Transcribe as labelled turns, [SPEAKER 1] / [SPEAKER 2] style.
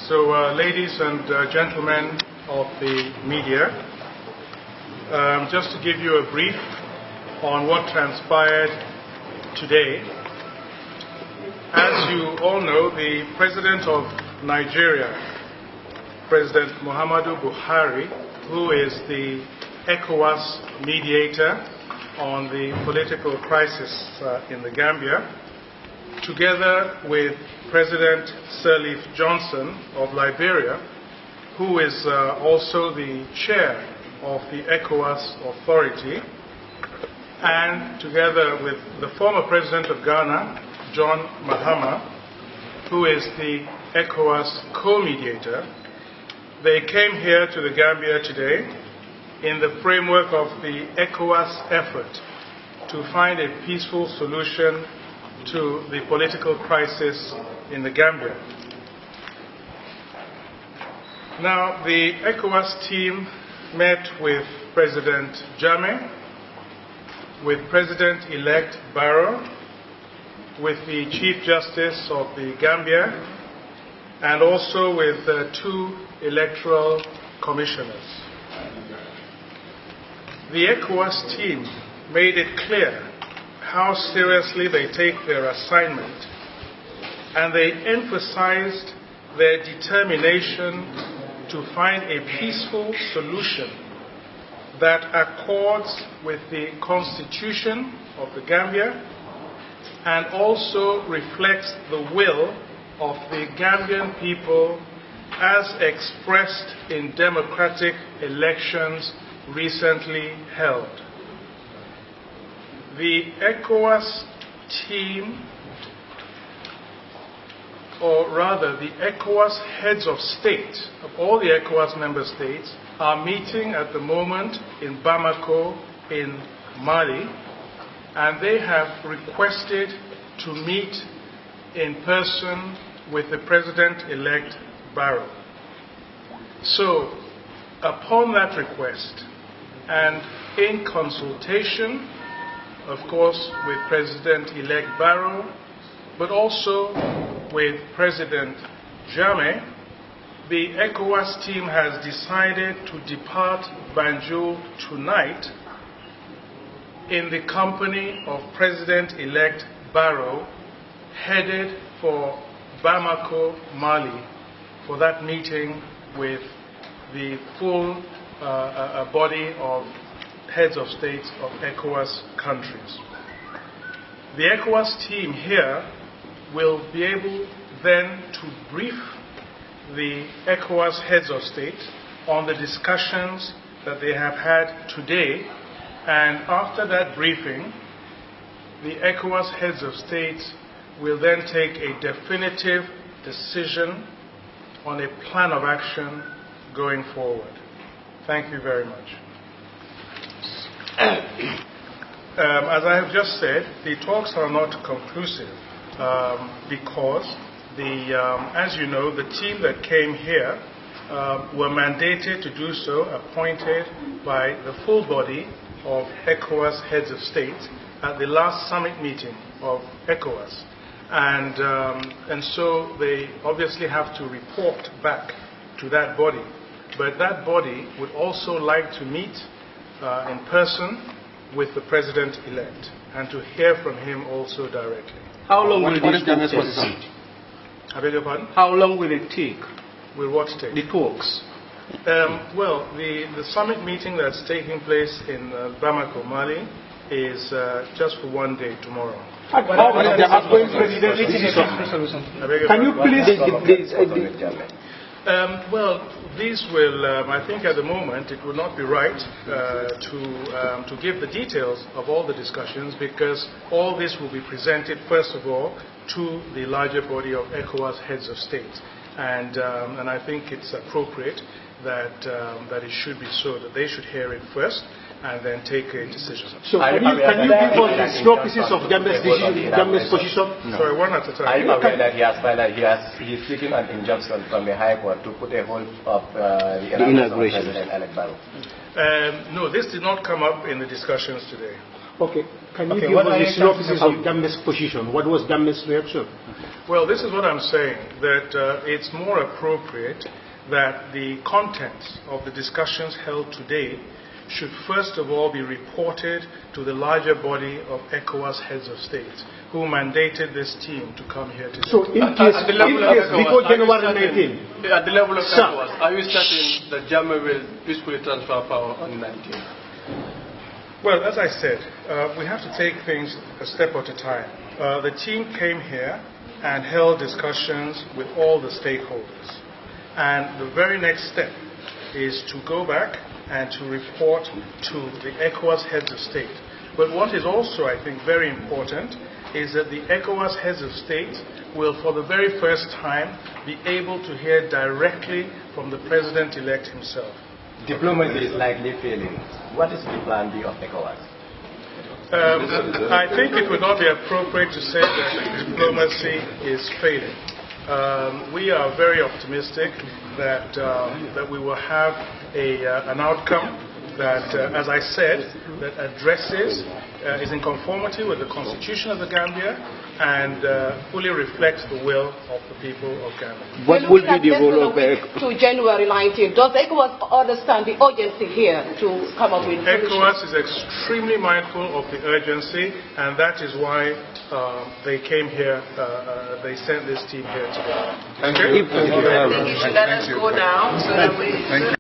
[SPEAKER 1] So, ladies and gentlemen of the media, just to give you a brief on what transpired today. As you all know, the President of Nigeria, President Muhammadu Buhari, who is the ECOWAS mediator on the political crisis in the Gambia, together with President Sirleaf Johnson of Liberia, who is also the chair of the ECOWAS authority, and together with the former President of Ghana, John Mahama, who is the ECOWAS co-mediator. They came here to the Gambia today in the framework of the ECOWAS effort to find a peaceful solution to the political crisis in the Gambia. Now, the ECOWAS team met with President Jammeh, with President-elect Barrow, with the Chief Justice of the Gambia, and also with two electoral commissioners. The ECOWAS team made it clear how seriously they take their assignment, and they emphasized their determination to find a peaceful solution that accords with the Constitution of the Gambia and also reflects the will of the Gambian people as expressed in democratic elections recently held. The ECOWAS team, or rather the ECOWAS heads of state of all the ECOWAS member states, are meeting at the moment in Bamako in Mali, and they have requested to meet in person with the President-elect Barrow. So, upon that request, and in consultation, of course, with President-elect Barrow, but also with President Jammeh, the ECOWAS team has decided to depart Banjul tonight in the company of President-elect Barrow, headed for Bamako, Mali, for that meeting with the full body of heads of states of ECOWAS countries. The ECOWAS team here will be able then to brief the ECOWAS heads of state on the discussions that they have had today, and after that briefing, the ECOWAS heads of state will then take a definitive decision on a plan of action going forward. Thank you very much. As I have just said, the talks are not conclusive because as you know, the team that came here were mandated to do so, appointed by the full body of ECOWAS heads of state at the last summit meeting of ECOWAS. And so they obviously have to report back to that body. But that body would also like to meet in person with the President-elect and to hear from him also directly.
[SPEAKER 2] How long will this take?
[SPEAKER 1] I beg your pardon?
[SPEAKER 2] How long will it take?
[SPEAKER 1] Will what take?
[SPEAKER 2] The talks.
[SPEAKER 1] Well, the summit meeting that's taking place in Bamako, Mali, is just for one day tomorrow.
[SPEAKER 2] Can you please...
[SPEAKER 1] Well, these will, I think at the moment, it will not be right to give the details of all the discussions, because all this will be presented, first of all, to the larger body of ECOWAS heads of state. And I think it's appropriate that it should be so, that they should hear it first and then take a decision.
[SPEAKER 2] So can you give us the small pieces of Gambia's position?
[SPEAKER 1] No. Sorry, one at a time.
[SPEAKER 3] Are you aware that he is seeking an injunction from the High Court to put a hold of the inauguration of President-elect Barrow?
[SPEAKER 1] No, this did not come up in the discussions today.
[SPEAKER 2] Okay. Can you give us the synopsis of Gambia's position? What was Gambia's reaction?
[SPEAKER 1] Well, this is what I'm saying, that it's more appropriate that the contents of the discussions held today should first of all be reported to the larger body of ECOWAS heads of state who mandated this team to come here today.
[SPEAKER 2] So in case before January 19,
[SPEAKER 4] at the level of ECOWAS, are you certain that Jammeh will peacefully transfer power on 19?
[SPEAKER 1] Well, as I said, we have to take things a step at a time. The team came here and held discussions with all the stakeholders. And the very next step is to go back and to report to the ECOWAS heads of state. But what is also, I think, very important is that the ECOWAS heads of state will, for the very first time, be able to hear directly from the president-elect himself.
[SPEAKER 3] Diplomacy is likely failing. What is the plan B of ECOWAS?
[SPEAKER 1] I think it would not be appropriate to say that diplomacy is failing. We are very optimistic that we will have an outcome that, as I said, that addresses, is in conformity with the Constitution of the Gambia and fully reflects the will of the people of Gambia.
[SPEAKER 2] what will be the role of
[SPEAKER 5] to January 19? Does ECOWAS understand the urgency here to come up with
[SPEAKER 1] ECOWAS is extremely mindful of the urgency, and that is why they came here, they sent this team here today.
[SPEAKER 4] Thank you.
[SPEAKER 5] Let us go now so that we...